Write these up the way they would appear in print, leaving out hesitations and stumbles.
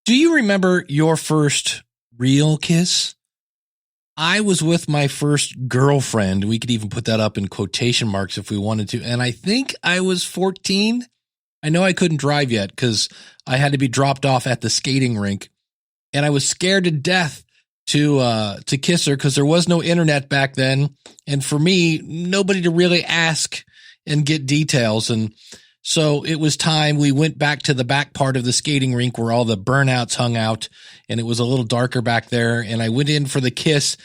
Do you remember your first real kiss? I was with my first girlfriend. We could even put that up in quotation marks if we wanted to. And I think I was 14. I know I couldn't drive yet because I had to be dropped off at the skating rink. And I was scared to death to kiss her because there was no internet back then. And for me, nobody to really ask and get details. And so it was time. We went back to the back part of the skating rink where all the burnouts hung out, and it was a little darker back there. And I went in for the kiss,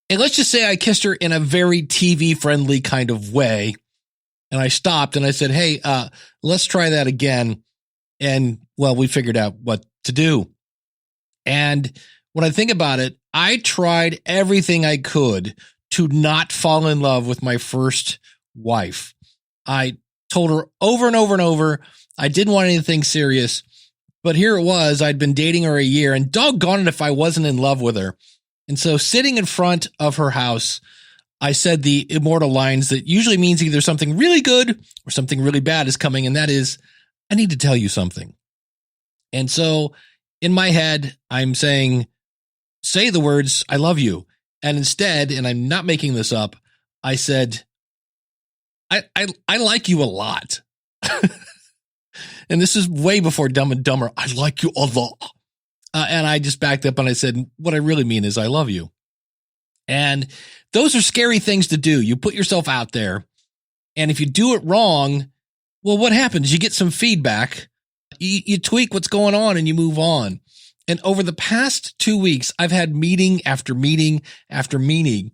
and let's just say I kissed her in a very TV friendly kind of way. And I stopped and I said, "Hey, let's try that again." And well, we figured out what to do. And when I think about it, I tried everything I could to not fall in love with my first wife. I told her over and over and over, I didn't want anything serious, but here it was. I'd been dating her a year, and doggone it if I wasn't in love with her. And so sitting in front of her house, I said the immortal lines that usually means either something really good or something really bad is coming. And that is, I need to tell you something. And so in my head, I'm saying, say the words, I love you. And instead, and I'm not making this up, I said, I like you a lot. And this is way before Dumb and Dumber. I like you a lot. And I just backed up and I said, what I really mean is I love you. And those are scary things to do. You put yourself out there, and if you do it wrong, well, what happens? You get some feedback, you tweak what's going on, and you move on. And over the past 2 weeks, I've had meeting after meeting after meeting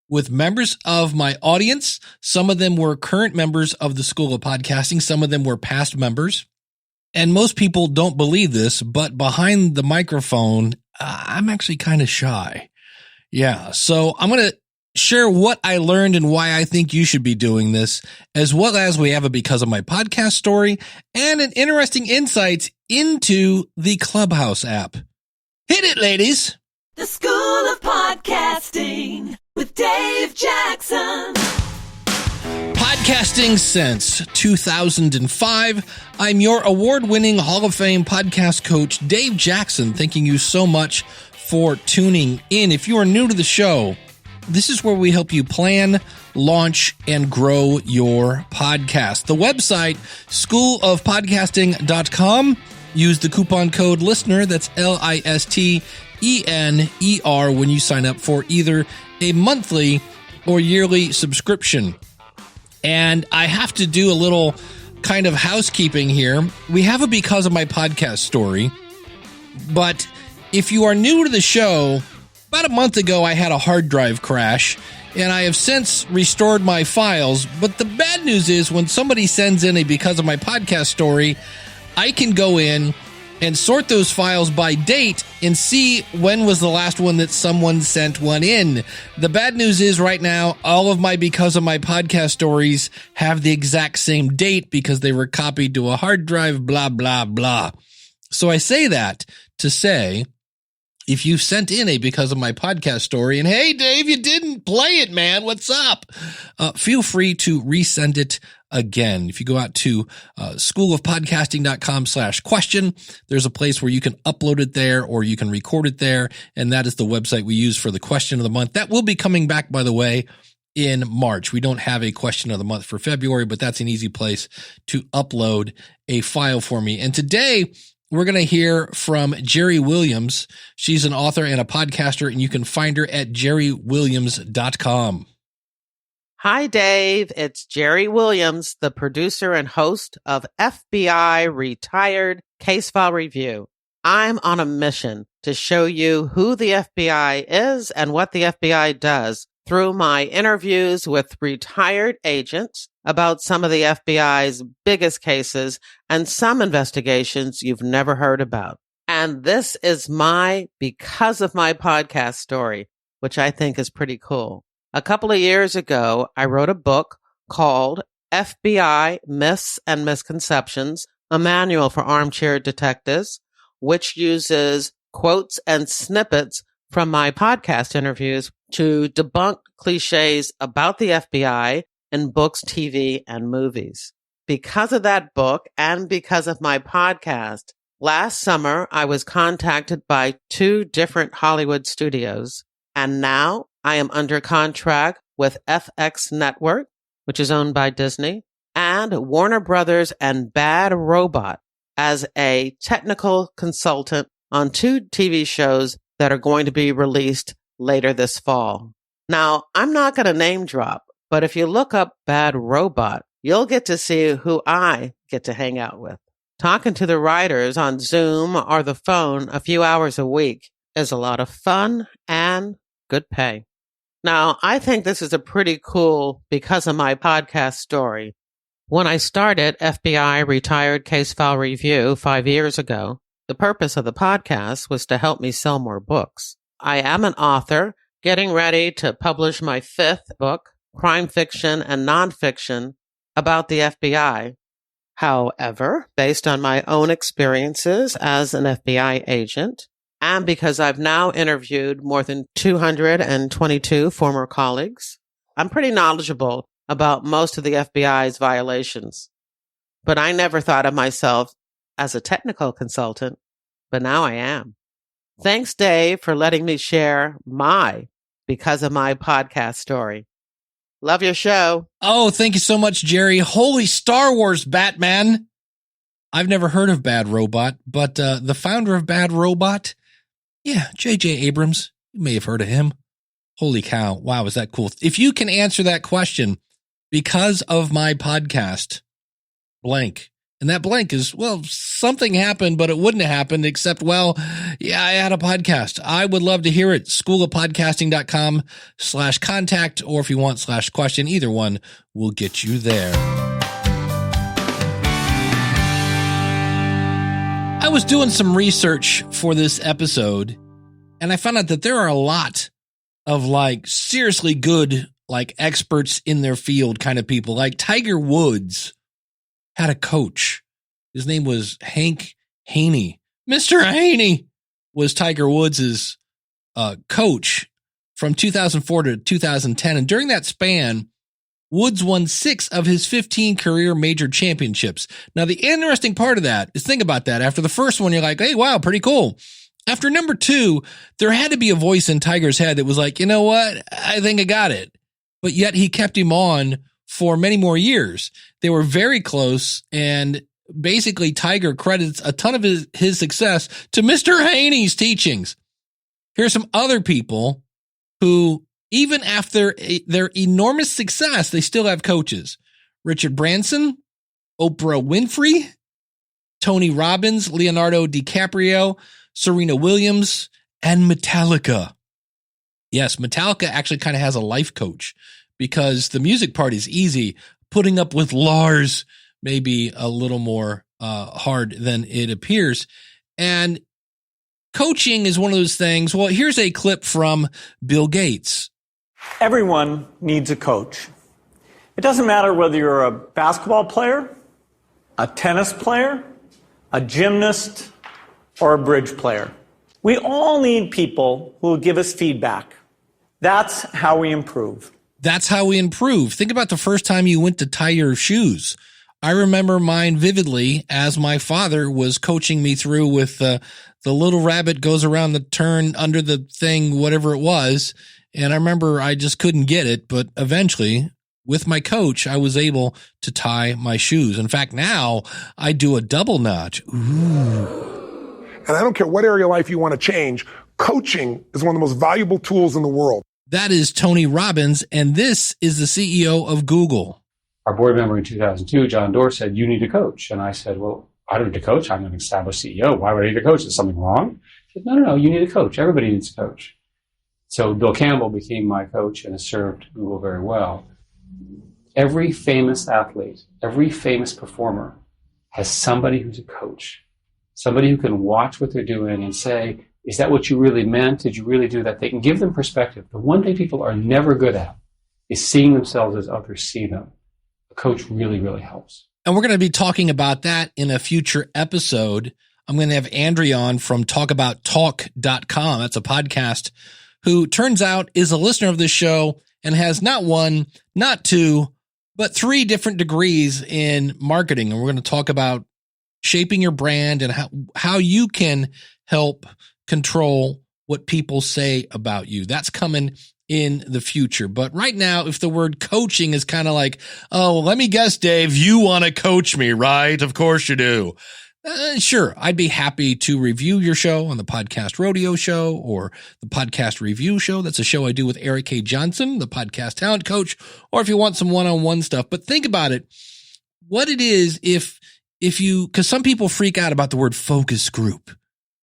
with members of my audience. Some of them were current members of the School of Podcasting. Some of them were past members. And most people don't believe this, but behind the microphone, I'm actually kind of shy. Yeah. So I'm going to share what I learned and why I think you should be doing this, as well as we have a Because of My Podcast story and an interesting insights into the Clubhouse app. Hit it, ladies. The School of Podcasting with Dave Jackson. Podcasting since 2005. I'm your award-winning Hall of Fame podcast coach, Dave Jackson. Thanking you so much for tuning in. If you are new to the show, this is where we help you plan, launch, and grow your podcast. The website, schoolofpodcasting.com. Use the coupon code LISTENER, that's LISTENER, when you sign up for either a monthly or yearly subscription. And I have to do a little kind of housekeeping here. We have a Because of My Podcast story, but if you are new to the show, about a month ago, I had a hard drive crash, and I have since restored my files. But the bad news is when somebody sends in a Because of My Podcast story, I can go in and sort those files by date and see when was the last one that someone sent one in. The bad news is right now, all of my Because of My Podcast stories have the exact same date because they were copied to a hard drive, blah, blah, blah. So I say that to say, if you sent in a Because of My Podcast story and, hey, Dave, you didn't play it, man, what's up? Feel free to resend it again. If you go out to schoolofpodcasting.com/question, there's a place where you can upload it there or you can record it there. And that is the website we use for the question of the month. That will be coming back, by the way, in March. We don't have a question of the month for February, but that's an easy place to upload a file for me. And today, we're going to hear from Jerry Williams. She's an author and a podcaster, and you can find her at jerrywilliams.com. Hi, Dave. It's Jerry Williams, the producer and host of FBI Retired Case File Review. I'm on a mission to show you who the FBI is and what the FBI does through my interviews with retired agents about some of the FBI's biggest cases and some investigations you've never heard about. And this is my Because of My Podcast story, which I think is pretty cool. A couple of years ago, I wrote a book called FBI Myths and Misconceptions, a manual for armchair detectives, which uses quotes and snippets from my podcast interviews to debunk cliches about the FBI in books, TV, and movies. Because of that book and because of my podcast, Last summer, I was contacted by 2 different Hollywood studios, and now I am under contract with FX Network, which is owned by Disney, and Warner Brothers and Bad Robot as a technical consultant on 2 TV shows that are going to be released later this fall. Now, I'm not going to name drop, but if you look up Bad Robot, you'll get to see who I get to hang out with. Talking to the writers on Zoom or the phone a few hours a week is a lot of fun and good pay. Now, I think this is a pretty cool because of my podcast story. When I started FBI Retired Case File Review 5 years ago, the purpose of the podcast was to help me sell more books. I am an author getting ready to publish my 5th book, crime fiction and nonfiction, about the FBI. However, based on my own experiences as an FBI agent, and because I've now interviewed more than 222 former colleagues, I'm pretty knowledgeable about most of the FBI's violations. But I never thought of myself as a technical consultant, but now I am. Thanks, Dave, for letting me share my because of my podcast story. Love your show. Oh, thank you so much, Jerry. Holy Star Wars, Batman. I've never heard of Bad Robot, but the founder of Bad Robot, yeah, J.J. Abrams, you may have heard of him. Holy cow. Wow, is that cool? If you can answer that question, because of my podcast, blank. And that blank is, well, something happened, but it wouldn't have happened except, well, yeah, I had a podcast. I would love to hear it. schoolofpodcasting.com/contact, or if you want /question, either one will get you there. I was doing some research for this episode, and I found out that there are a lot of like seriously good, like experts in their field kind of people. Like Tiger Woods had a coach. His name was Hank Haney. Mr. Haney was Tiger Woods' coach from 2004 to 2010. And during that span, Woods won 6 of his 15 career major championships. Now, the interesting part of that is, think about that. After the first one, you're like, hey, wow, pretty cool. After number 2, there had to be a voice in Tiger's head that was like, you know what? I think I got it. But yet he kept him on for many more years. They were very close, and basically Tiger credits a ton of his success to Mr. Haney's teachings. Here's some other people who, even after their enormous success, they still have coaches. Richard Branson, Oprah Winfrey, Tony Robbins, Leonardo DiCaprio, Serena Williams, and Metallica. Yes, Metallica actually kind of has a life coach, because the music part is easy. Putting up with Lars may be a little more hard than it appears. And coaching is one of those things. Well, here's a clip from Bill Gates. Everyone needs a coach. It doesn't matter whether you're a basketball player, a tennis player, a gymnast, or a bridge player. We all need people who will give us feedback. That's how we improve. That's how we improve. Think about the first time you went to tie your shoes. I remember mine vividly as my father was coaching me through with the little rabbit goes around the turn under the thing, whatever it was. And I remember I just couldn't get it. But eventually, with my coach, I was able to tie my shoes. In fact, now I do a double knot. Ooh. And I don't care what area of life you want to change, coaching is one of the most valuable tools in the world. That is Tony Robbins, and this is the CEO of Google. Our board member in 2002, John Doerr, said, you need a coach. And I said, well, I don't need a coach. I'm an established CEO. Why would I need a coach? Is something wrong? He said, no, you need a coach. Everybody needs a coach. So Bill Campbell became my coach and has served Google very well. Every famous athlete, every famous performer has somebody who's a coach, somebody who can watch what they're doing and say, is that what you really meant? Did you really do that? They can give them perspective. The one thing people are never good at is seeing themselves as others see them. A coach really, really helps. And we're going to be talking about that in a future episode. I'm going to have Andrea on from talkabouttalk.com. That's a podcast, who turns out is a listener of this show and has not 1, not 2, but 3 different degrees in marketing. And we're going to talk about shaping your brand and how you can help control what people say about you. That's coming in the future. But right now, if the word coaching is kind of like, oh, let me guess, Dave, you want to coach me, right? Of course you do. Sure, I'd be happy to review your show on the Podcast Rodeo Show or the Podcast Review Show. That's a show I do with Eric K. Johnson, the podcast talent coach, or if you want some one-on-one stuff. But think about it, what it is if you, because some people freak out about the word focus group.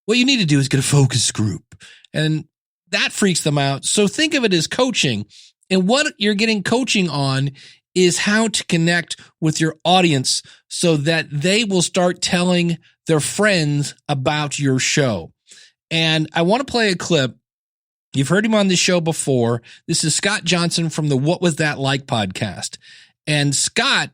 What you need to do is get a focus group, and that freaks them out. So think of it as coaching, and what you're getting coaching on is how to connect with your audience so that they will start telling their friends about your show. And I want to play a clip. You've heard him on this show before. This is Scott Johnson from the What Was That Like podcast. And Scott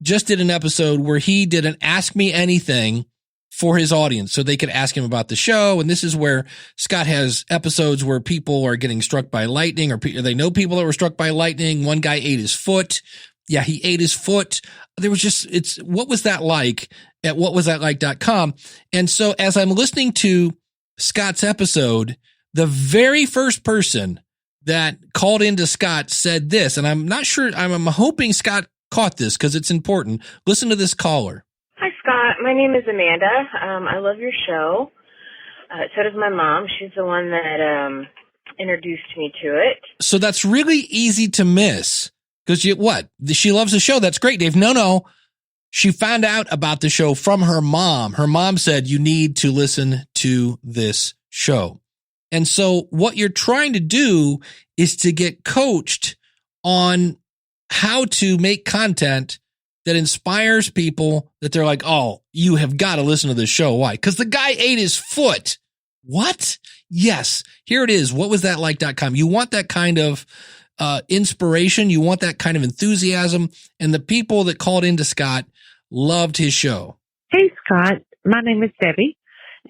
just did an episode where he did an Ask Me Anything for his audience so they could ask him about the show. And this is where Scott has episodes where people are getting struck by lightning, or they know people that were struck by lightning. One guy ate his foot. Yeah, he ate his foot. There was just, it's What Was That Like at whatwasthatlike.com. And so as I'm listening to Scott's episode, the very first person that called into Scott said this, and I'm not sure, I'm hoping Scott caught this because it's important. Listen to this caller. Hi, Scott. My name is Amanda. I love your show. So does my mom. She's the one that introduced me to it. So that's really easy to miss because she loves the show. That's great, Dave. No. She found out about the show from her mom. Her mom said, you need to listen to this show. And so what you're trying to do is to get coached on how to make content that inspires people that they're like, oh, you have got to listen to this show. Why? Because the guy ate his foot. What? Yes. Here it is. Whatwasthatlike.com. You want that kind of inspiration. You want that kind of enthusiasm. And the people that called into Scott loved his show. Hey, Scott. My name is Debbie.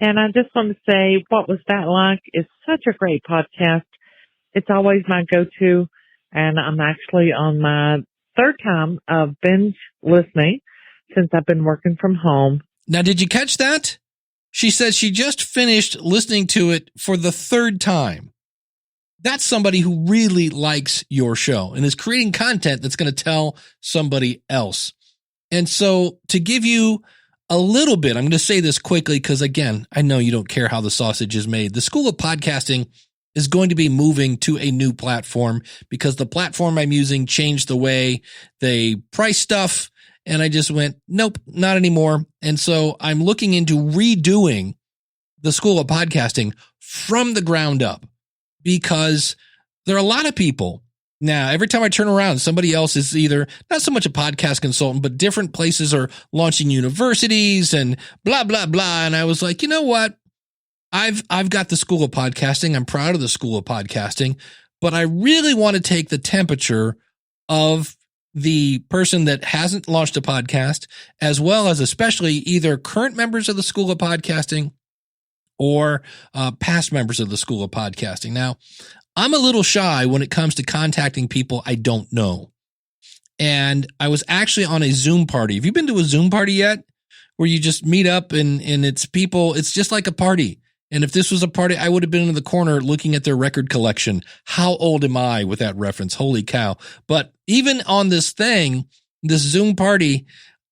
And I just want to say What Was That Like is such a great podcast. It's always my go-to. And I'm actually on my third time of binge listening since I've been working from home. Now, did you catch that? She says she just finished listening to it for the third time. That's somebody who really likes your show and is creating content that's going to tell somebody else. And so to give you a little bit, I'm going to say this quickly because, again, I know you don't care how the sausage is made. The School of Podcasting is going to be moving to a new platform because the platform I'm using changed the way they price stuff. And I just went, nope, not anymore. And so I'm looking into redoing the School of Podcasting from the ground up because there are a lot of people. Now, every time I turn around, somebody else is either not so much a podcast consultant, but different places are launching universities and blah, blah, blah. And I was like, you know what? I've got the School of Podcasting. I'm proud of the School of Podcasting, but I really want to take the temperature of the person that hasn't launched a podcast, as well as especially either current members of the School of Podcasting or past members of the School of Podcasting. Now, I'm a little shy when it comes to contacting people I don't know. And I was actually on a Zoom party. Have you been to a Zoom party yet? Where you just meet up and it's people, it's just like a party. And if this was a party, I would have been in the corner looking at their record collection. How old am I with that reference? Holy cow. But even on this thing, this Zoom party,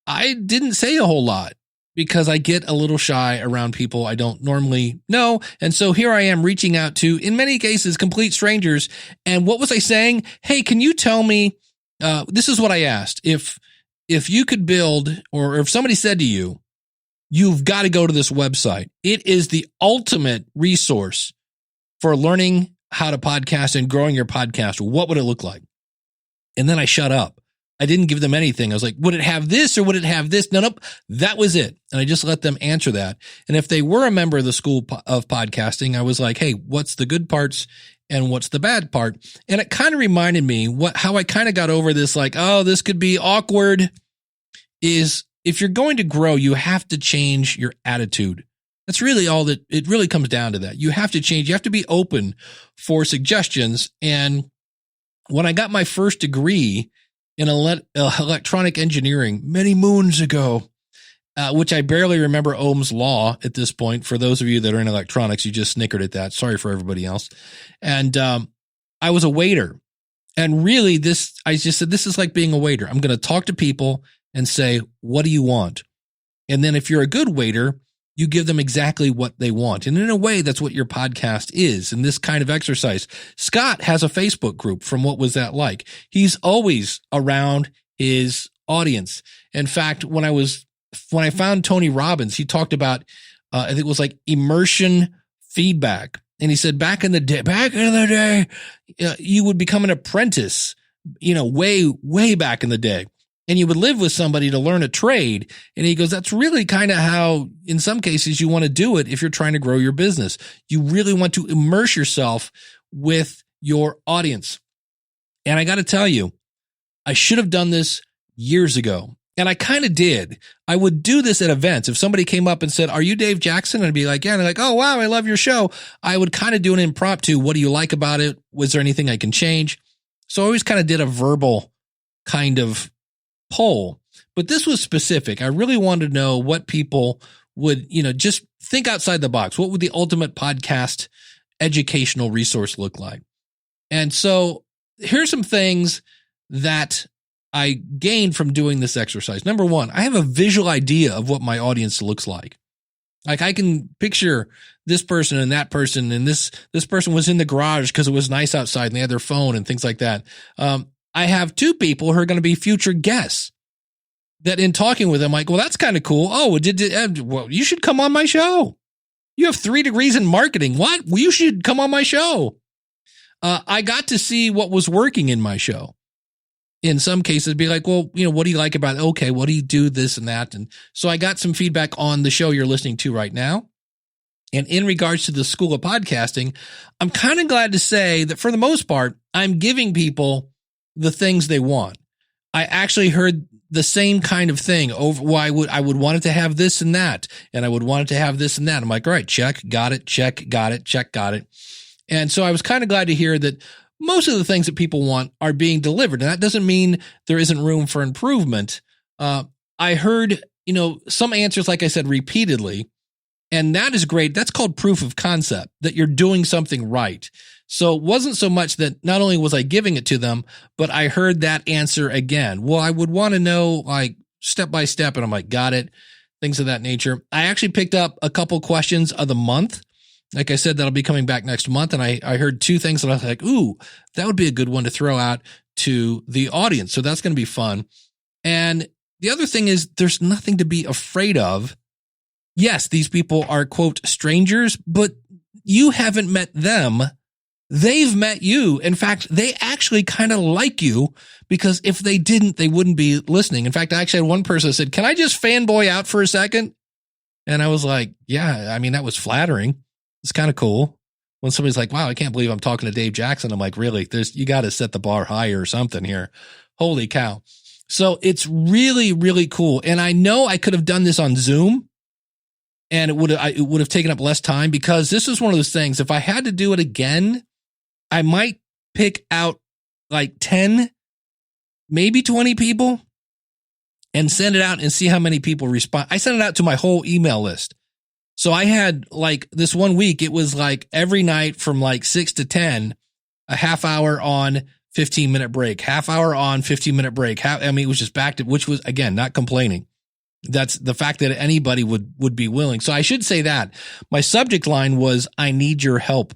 I didn't say a whole lot because I get a little shy around people I don't normally know. And so here I am reaching out to, in many cases, complete strangers. And what was I saying? Hey, can you tell me, this is what I asked. If you could build, or if somebody said to you, you've got to go to this website. It is the ultimate resource for learning how to podcast and growing your podcast. What would it look like? And then I shut up. I didn't give them anything. I was like, would it have this or would it have this? No, nope. That was it. And I just let them answer that. And if they were a member of the School of Podcasting, I was like, hey, what's the good parts and what's the bad part? And it kind of reminded me how I kind of got over this, like, oh, this could be awkward, is if you're going to grow, you have to change your attitude. That's really all that it really comes down to that. You have to change. You have to be open for suggestions. And when I got my first degree in electronic engineering many moons ago, which I barely remember Ohm's law at this point. For those of you that are in electronics, you just snickered at that. Sorry for everybody else. And I was a waiter. And really, I just said, this is like being a waiter. I'm going to talk to people and say, what do you want? And then if you're a good waiter, you give them exactly what they want. And in a way, that's what your podcast is in this kind of exercise. Scott has a Facebook group from What Was That Like? He's always around his audience. In fact, when I found Tony Robbins, he talked about, I think it was like immersion feedback. And he said, back in the day, you would become an apprentice, way back in the day. And you would live with somebody to learn a trade. And he goes, that's really kind of how, in some cases, you want to do it if you're trying to grow your business. You really want to immerse yourself with your audience. And I got to tell you, I should have done this years ago. And I kind of did. I would do this at events. If somebody came up and said, are you Dave Jackson? And I'd be like, yeah. And they're like, oh, wow, I love your show. I would kind of do an impromptu. What do you like about it? Was there anything I can change? So I always kind of did a verbal kind of poll, but this was specific. I really wanted to know what people would, just think outside the box. What would the ultimate podcast educational resource look like? And so here's some things that I gained from doing this exercise. Number one, I have a visual idea of what my audience looks like. Like I can picture this person and that person, and this person was in the garage because it was nice outside and they had their phone and things like that. I have two people who are going to be future guests that in talking with them, like, well, that's kind of cool. Oh, well, you should come on my show. You have 3 degrees in marketing. What? Well, you should come on my show. I got to see what was working in my show. In some cases, be like, well, what do you like about it? Okay, what do you do this and that? And so I got some feedback on the show you're listening to right now. And in regards to the School of Podcasting, I'm kind of glad to say that for the most part, I'm giving people the things they want. I actually heard the same kind of thing over. Well, I would want it to have this and that, and I would want it to have this and that. I'm like, all right, check, got it, check, got it, check, got it. And so I was kind of glad to hear that most of the things that people want are being delivered. And that doesn't mean there isn't room for improvement. I heard, some answers, like I said, repeatedly, and that is great. That's called proof of concept, that you're doing something right. So it wasn't so much that not only was I giving it to them, but I heard that answer again. Well, I would want to know like step by step. And I'm like, got it. Things of that nature. I actually picked up a couple questions of the month. Like I said, that'll be coming back next month. And I heard 2 things that I was like, ooh, that would be a good one to throw out to the audience. So that's going to be fun. And the other thing is there's nothing to be afraid of. Yes, these people are, quote, strangers, but you haven't met them. They've met you. In fact, they actually kind of like you, because if they didn't, they wouldn't be listening. In fact, I actually had one person that said, can I just fanboy out for a second? And I was like, yeah, I mean, that was flattering. It's kind of cool when somebody's like, wow, I can't believe I'm talking to Dave Jackson. I'm like, really? You got to set the bar higher or something here. Holy cow. So it's really, really cool. And I know I could have done this on Zoom, and it would have taken up less time, because this is one of those things. If I had to do it again, I might pick out like 10, maybe 20 people and send it out and see how many people respond. I sent it out to my whole email list. So I had like this one week, it was like every night from like 6 to 10, a half hour on, 15-minute break, half hour on, 15-minute break. It was just back to, which was, again, not complaining. That's the fact that anybody would be willing. So I should say that my subject line was, I need your help.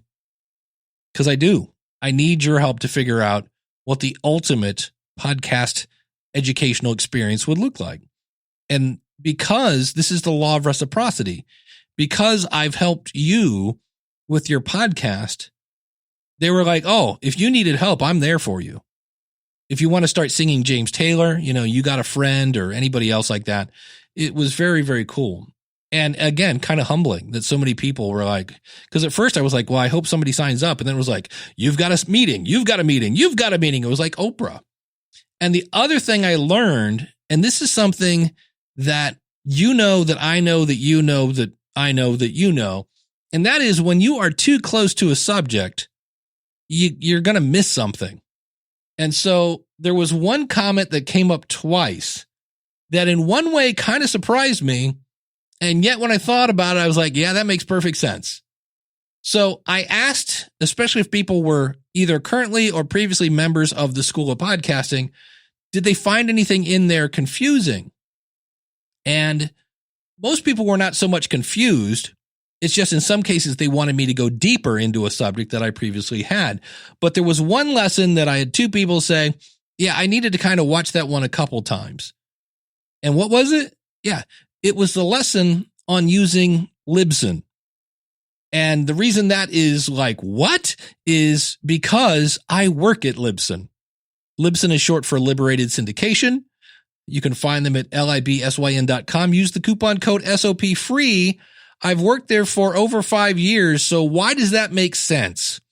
Because I do. I need your help to figure out what the ultimate podcast educational experience would look like. And because this is the law of reciprocity, because I've helped you with your podcast, they were like, oh, if you needed help, I'm there for you. If you want to start singing James Taylor, you got a friend or anybody else like that. It was very, very cool. And again, kind of humbling that so many people were like, because at first I was like, well, I hope somebody signs up. And then it was like, you've got a meeting, you've got a meeting, you've got a meeting. It was like Oprah. And the other thing I learned, and this is something that that I know that you know that I know that you know, and that is when you are too close to a subject, you're going to miss something. And so there was one comment that came up twice that in one way kind of surprised me. And yet when I thought about it, I was like, yeah, that makes perfect sense. So I asked, especially if people were either currently or previously members of the School of Podcasting, did they find anything in there confusing? And most people were not so much confused. It's just in some cases they wanted me to go deeper into a subject that I previously had. But there was one lesson that I had two people say, yeah, I needed to kind of watch that one a couple times. And what was it? Yeah, it was the lesson on using Libsyn. And the reason that is like, what? Is because I work at Libsyn. Libsyn is short for Liberated Syndication. You can find them at libsyn.com. Use the coupon code SOPFREE. I've worked there for over 5 years, so why does that make sense?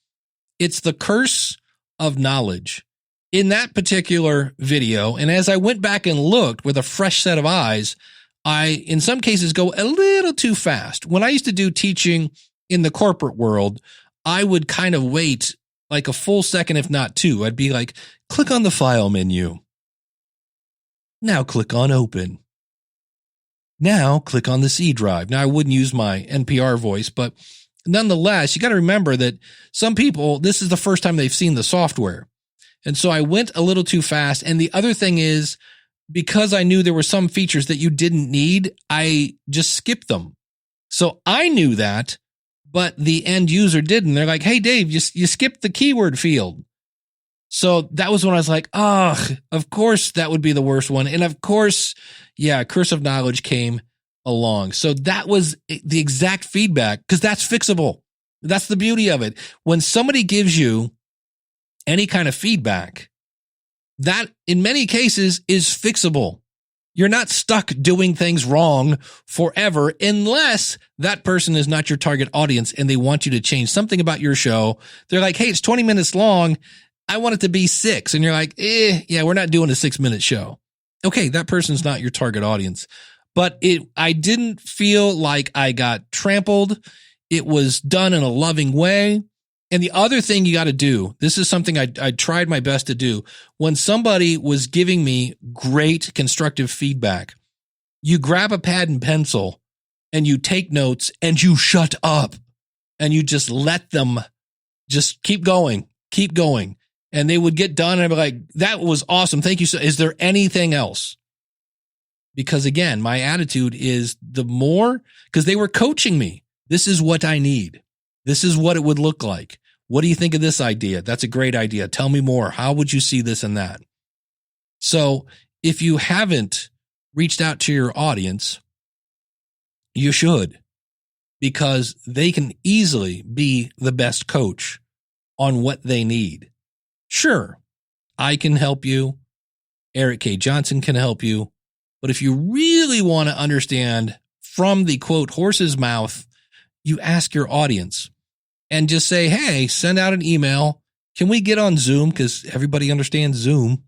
It's the curse of knowledge. In that particular video, and as I went back and looked with a fresh set of eyes, I, in some cases, go a little too fast. When I used to do teaching in the corporate world, I would kind of wait like a full second, if not two. I'd be like, click on the file menu. Now click on open. Now click on the C drive. Now I wouldn't use my NPR voice, but nonetheless, you got to remember that some people, this is the first time they've seen the software. And so I went a little too fast. And the other thing is, because I knew there were some features that you didn't need, I just skipped them. So I knew that, but the end user didn't. They're like, hey, Dave, you skipped the keyword field. So that was when I was like, of course that would be the worst one. And of course, yeah, curse of knowledge came along. So that was the exact feedback, because that's fixable. That's the beauty of it. When somebody gives you any kind of feedback, that in many cases is fixable. You're not stuck doing things wrong forever unless that person is not your target audience and they want you to change something about your show. They're like, hey, it's 20 minutes long. I want it to be 6. And you're like, yeah, we're not doing a 6-minute show. Okay, that person's not your target audience. But I didn't feel like I got trampled. It was done in a loving way. And the other thing you got to do, this is something I tried my best to do. When somebody was giving me great constructive feedback, you grab a pad and pencil and you take notes and you shut up and you just let them just keep going. And they would get done and I'd be like, that was awesome. Thank you. So is there anything else? Because again, my attitude is the more, because they were coaching me. This is what I need. This is what it would look like. What do you think of this idea? That's a great idea. Tell me more. How would you see this and that? So if you haven't reached out to your audience, you should, because they can easily be the best coach on what they need. Sure, I can help you. Eric K. Johnson can help you. But if you really want to understand from the quote horse's mouth, you ask your audience and just say, hey, send out an email. Can we get on Zoom? Because everybody understands Zoom.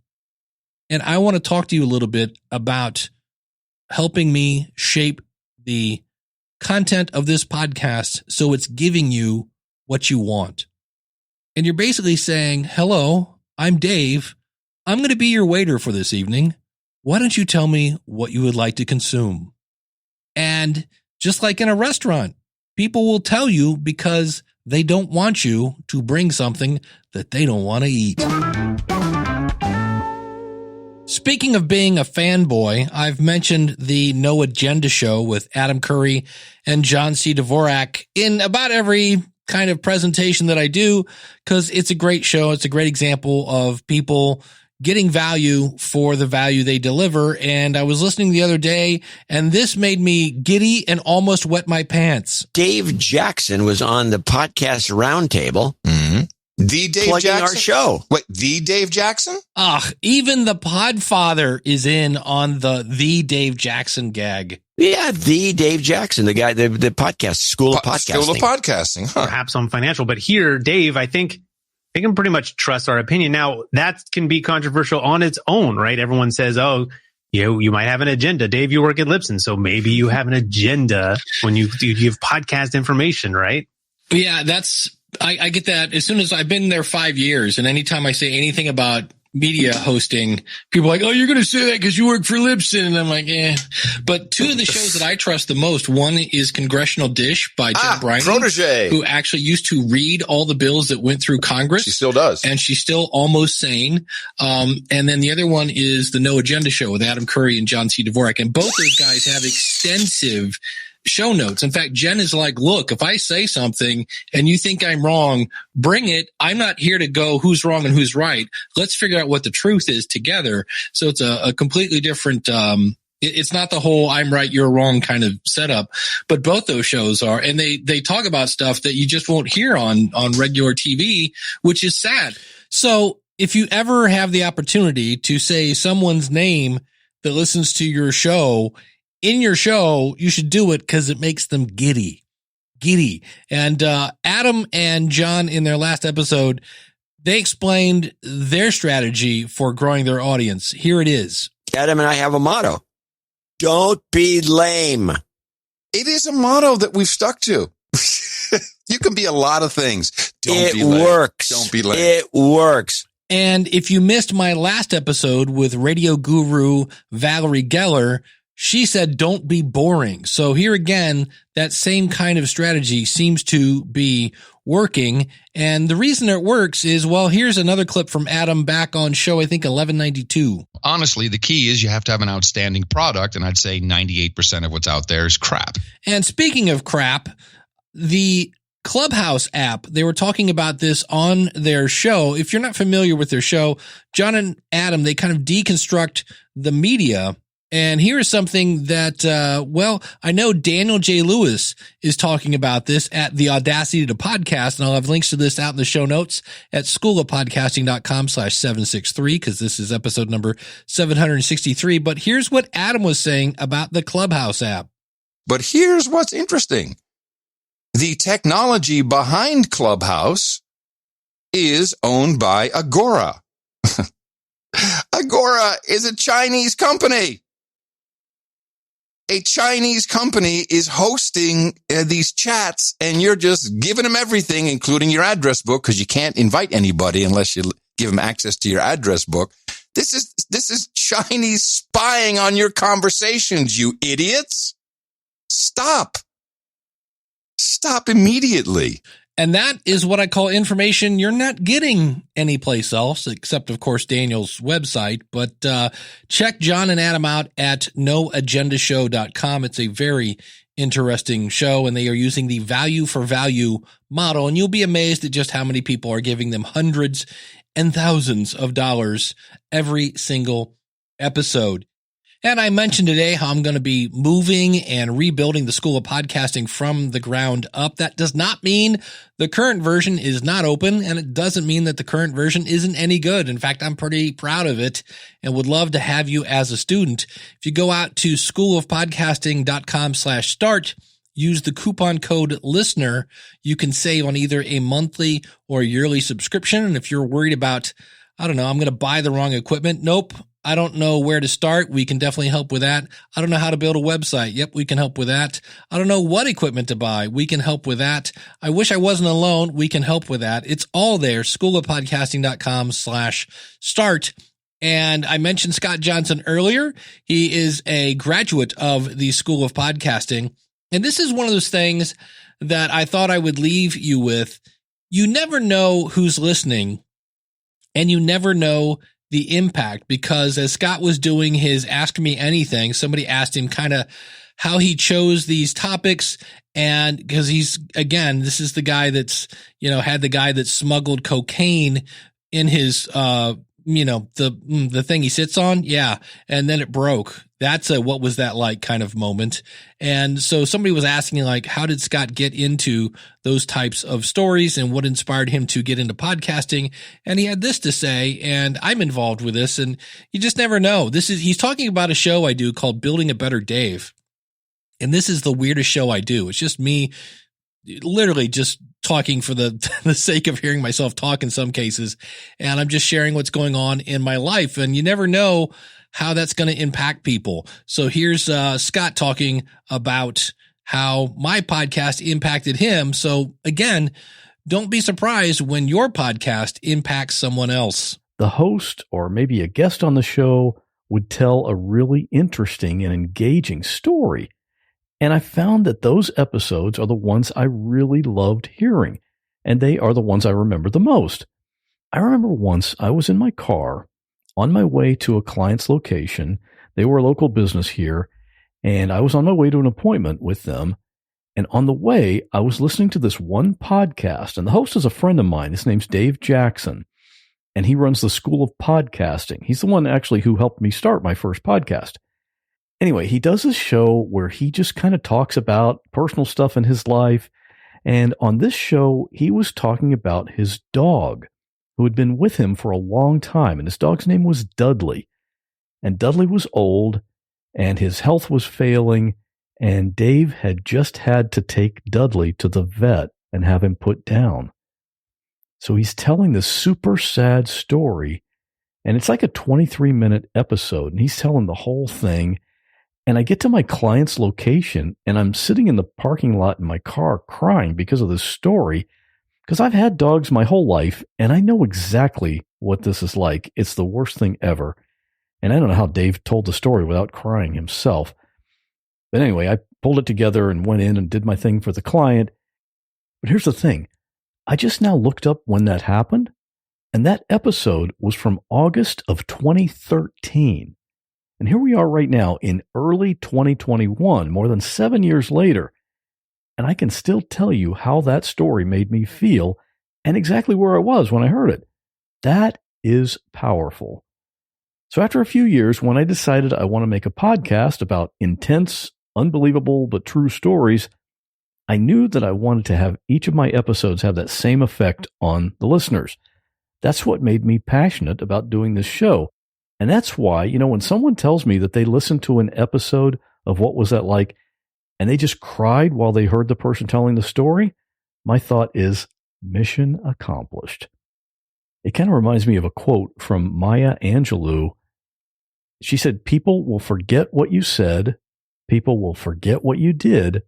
And I want to talk to you a little bit about helping me shape the content of this podcast so it's giving you what you want. And you're basically saying, hello, I'm Dave. I'm going to be your waiter for this evening. Why don't you tell me what you would like to consume? And just like in a restaurant, people will tell you because they don't want you to bring something that they don't want to eat. Speaking of being a fanboy, I've mentioned the No Agenda show with Adam Curry and John C. Dvorak in about every kind of presentation that I do, because it's a great show. It's a great example of people getting value for the value they deliver. And I was listening the other day, and this made me giddy and almost wet my pants. Dave Jackson was on the podcast roundtable. Mm-hmm. The Dave plugging Jackson? Our show. Wait, the Dave Jackson? Even the Podfather is in on the Dave Jackson gag. Yeah, the Dave Jackson, the guy, the podcast, School of Podcasting. School of Podcasting, huh? Perhaps on financial, but here, Dave, I think they can pretty much trust our opinion. Now, that can be controversial on its own, right? Everyone says, oh, you might have an agenda. Dave, you work at Libsyn, so maybe you have an agenda when you give podcast information, right? Yeah, I get that. As soon as I've been there 5 years, and anytime I say anything about media hosting, people are like, oh, you're going to say that because you work for Libsyn. And I'm like, eh. But two of the shows that I trust the most, one is Congressional Dish by Jen Briney, protege, who actually used to read all the bills that went through Congress. She still does. And she's still almost sane. And then the other one is the No Agenda Show with Adam Curry and John C. Dvorak. And both those guys have extensive show notes. In fact, Jen is like, look, if I say something and you think I'm wrong, bring it. I'm not here to go who's wrong and who's right. Let's figure out what the truth is together. So it's a completely different, it's not the whole I'm right, you're wrong kind of setup, but both those shows are, and they talk about stuff that you just won't hear on regular TV, which is sad. So if you ever have the opportunity to say someone's name that listens to your show in your show, you should do it because it makes them giddy. And Adam and John, in their last episode, they explained their strategy for growing their audience. Here it is. Adam and I have a motto. Don't be lame. It is a motto that we've stuck to. You can be a lot of things. Don't be lame. It works. Don't be lame. It works. And if you missed my last episode with radio guru Valerie Geller, she said, don't be boring. So here again, that same kind of strategy seems to be working. And the reason it works is, well, here's another clip from Adam back on show, I think 1192. Honestly, the key is you have to have an outstanding product. And I'd say 98% of what's out there is crap. And speaking of crap, the Clubhouse app, they were talking about this on their show. If you're not familiar with their show, John and Adam, they kind of deconstruct the media. And here is something that, I know Daniel J. Lewis is talking about this at The Audacity to Podcast, and I'll have links to this out in the show notes at schoolofpodcasting.com/763, because this is episode number 763. But here's what Adam was saying about the Clubhouse app. But here's what's interesting. The technology behind Clubhouse is owned by Agora. Agora is a Chinese company. A Chinese company is hosting these chats, and you're just giving them everything, including your address book, because you can't invite anybody unless you give them access to your address book. This is Chinese spying on your conversations, you idiots. Stop immediately. And that is what I call information you're not getting anyplace else, except, of course, Daniel's website. But check John and Adam out at noagendashow.com. It's a very interesting show, and they are using the value for value model. And you'll be amazed at just how many people are giving them hundreds and thousands of dollars every single episode. And I mentioned today how I'm going to be moving and rebuilding the School of Podcasting from the ground up. That does not mean the current version is not open, and it doesn't mean that the current version isn't any good. In fact, I'm pretty proud of it and would love to have you as a student. If you go out to schoolofpodcasting.com/start, use the coupon code LISTENER, you can save on either a monthly or yearly subscription. And if you're worried about, I don't know, I'm going to buy the wrong equipment. Nope. I don't know where to start. We can definitely help with that. I don't know how to build a website. Yep, we can help with that. I don't know what equipment to buy. We can help with that. I wish I wasn't alone. We can help with that. It's all there. schoolofpodcasting.com/start. And I mentioned Scott Johnson earlier. He is a graduate of the School of Podcasting. And this is one of those things that I thought I would leave you with. You never know who's listening, and you never know the impact, because as Scott was doing his Ask Me Anything, somebody asked him kind of how he chose these topics. And because he's, again, this is the guy that's, had the guy that smuggled cocaine in his, the thing he sits on. Yeah. And then it broke. That's a, what was that like kind of moment. And so somebody was asking, like, how did Scott get into those types of stories and what inspired him to get into podcasting? And he had this to say, and I'm involved with this, and you just never know. He's talking about a show I do called Building a Better Dave. And this is the weirdest show I do. It's just me literally just talking for the sake of hearing myself talk in some cases. And I'm just sharing what's going on in my life. And you never know how that's going to impact people. So here's Scott talking about how my podcast impacted him. So again, don't be surprised when your podcast impacts someone else. the host or maybe a guest on the show would tell a really interesting and engaging story. And I found that those episodes are the ones I really loved hearing, and they are the ones I remember the most. I remember once I was in my car on my way to a client's location. They were a local business here, and I was on my way to an appointment with them. And on the way, I was listening to this one podcast, and the host is a friend of mine. His name's Dave Jackson, and he runs the School of Podcasting. He's the one actually who helped me start my first podcast. Anyway, he does this show where he just kind of talks about personal stuff in his life. And on this show, he was talking about his dog who had been with him for a long time. And his dog's name was Dudley. And Dudley was old and his health was failing. And Dave had just had to take Dudley to the vet and have him put down. So he's telling this super sad story. And it's like a 23-minute episode. And he's telling the whole thing. And I get to my client's location, and I'm sitting in the parking lot in my car crying because of this story, because I've had dogs my whole life, and I know exactly what this is like. It's the worst thing ever. And I don't know how Dave told the story without crying himself. But anyway, I pulled it together and went in and did my thing for the client. But here's the thing. I just now looked up when that happened, and that episode was from August of 2013. And here we are right now in early 2021, more than 7 years later. And I can still tell you how that story made me feel and exactly where I was when I heard it. That is powerful. So after a few years, when I decided I want to make a podcast about intense, unbelievable, but true stories, I knew that I wanted to have each of my episodes have that same effect on the listeners. That's what made me passionate about doing this show. And that's why, when someone tells me that they listened to an episode of What Was That Like, and they just cried while they heard the person telling the story, my thought is mission accomplished. It kind of reminds me of a quote from Maya Angelou. She said, "People will forget what you said, people will forget what you did,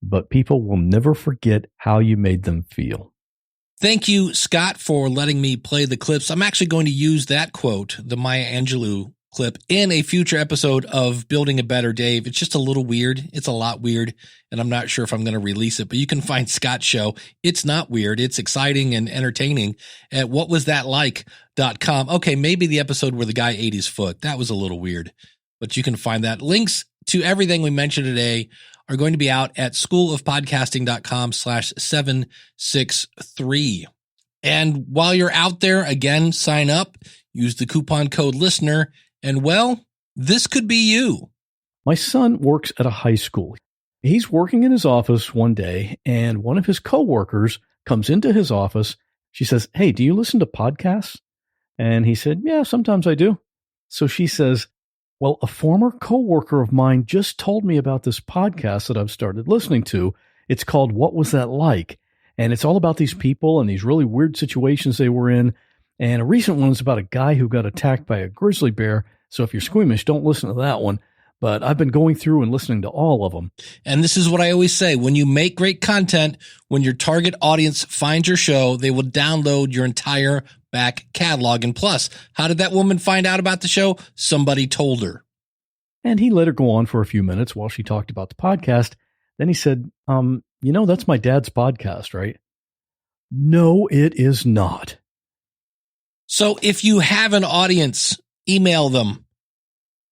but people will never forget how you made them feel." Thank you, Scott, for letting me play the clips. I'm actually going to use that quote, the Maya Angelou clip, in a future episode of Building a Better Dave. It's just a little weird. It's a lot weird, and I'm not sure if I'm going to release it, but you can find Scott's show. It's not weird. It's exciting and entertaining at whatwasthatlike.com. Okay, maybe the episode where the guy ate his foot. That was a little weird, but you can find that. Links to everything we mentioned today are going to be out at schoolofpodcasting.com/763. And while you're out there, again, sign up, use the coupon code LISTENER, and well, this could be you. My son works at a high school. He's working in his office one day, and one of his coworkers comes into his office. She says, "Hey, do you listen to podcasts?" And he said, "Yeah, sometimes I do." So she says, "Well, a former coworker of mine just told me about this podcast that I've started listening to. It's called What Was That Like? And it's all about these people and these really weird situations they were in. And a recent one is about a guy who got attacked by a grizzly bear. So if you're squeamish, don't listen to that one. But I've been going through and listening to all of them." And this is what I always say. When you make great content, when your target audience finds your show, they will download your entire back catalog. And plus, how did that woman find out about the show? Somebody told her. And he let her go on for a few minutes while she talked about the podcast. Then he said, "That's my dad's podcast, right?" "No, it is not." So if you have an audience, email them,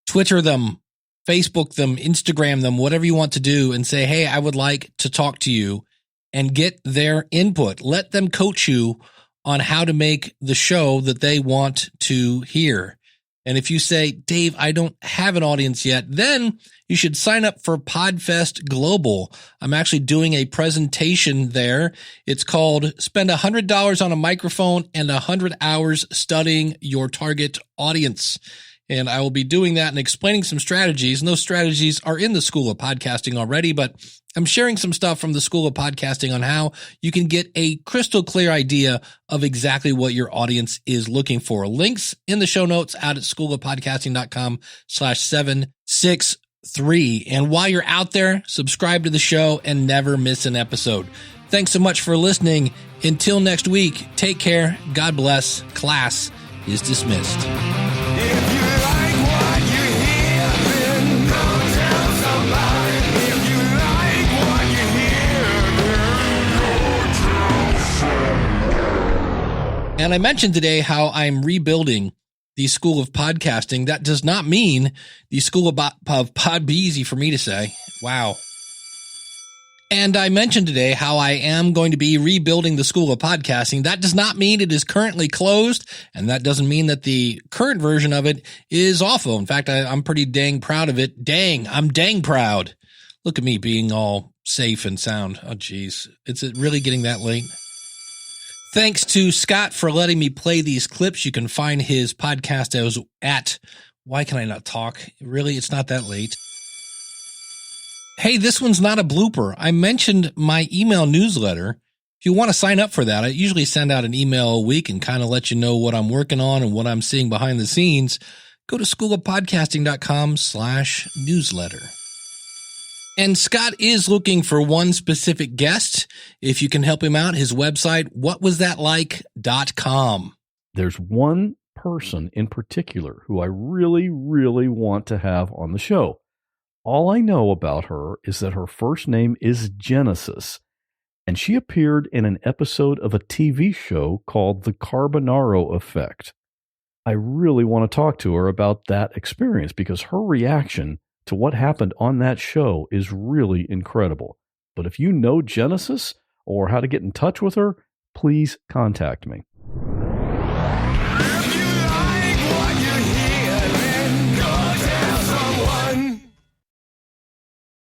Twitter them, Facebook them, Instagram them, whatever you want to do, and say, "Hey, I would like to talk to you," and get their input. Let them coach you on how to make the show that they want to hear. And if you say, "Dave, I don't have an audience yet," then you should sign up for Podfest Global. I'm actually doing a presentation there. It's called Spend $100 on a Microphone and 100 Hours Studying Your Target Audience. And I will be doing that and explaining some strategies. And those strategies are in the School of Podcasting already, but I'm sharing some stuff from the School of Podcasting on how you can get a crystal clear idea of exactly what your audience is looking for. Links in the show notes out at schoolofpodcasting.com/763. And while you're out there, subscribe to the show and never miss an episode. Thanks so much for listening. Until next week, take care. God bless, class, is dismissed. If you like what you hear, then go tell somebody. If you like what you hear, then go tell somebody. And I mentioned today how I'm rebuilding the School of Podcasting. That does not mean the School of Pod, be easy for me to say. Wow. And I mentioned today how I am going to be rebuilding the School of Podcasting. That does not mean it is currently closed, and that doesn't mean that the current version of it is awful. In fact, I'm pretty dang proud of it. I'm dang proud. Look at me being all safe and sound. Oh, geez. Is it really getting that late? Thanks to Scott for letting me play these clips. You can find his podcast at Why Can I Not Talk? Really, it's not that late. Hey, this one's not a blooper. I mentioned my email newsletter. If you want to sign up for that, I usually send out an email a week and kind of let you know what I'm working on and what I'm seeing behind the scenes. Go to schoolofpodcasting.com/newsletter. And Scott is looking for one specific guest. If you can help him out, his website, whatwasthatlike.com. There's one person in particular who I really, really want to have on the show. All I know about her is that her first name is Genesis, and she appeared in an episode of a TV show called The Carbonaro Effect. I really want to talk to her about that experience because her reaction to what happened on that show is really incredible. But if you know Genesis or how to get in touch with her, please contact me.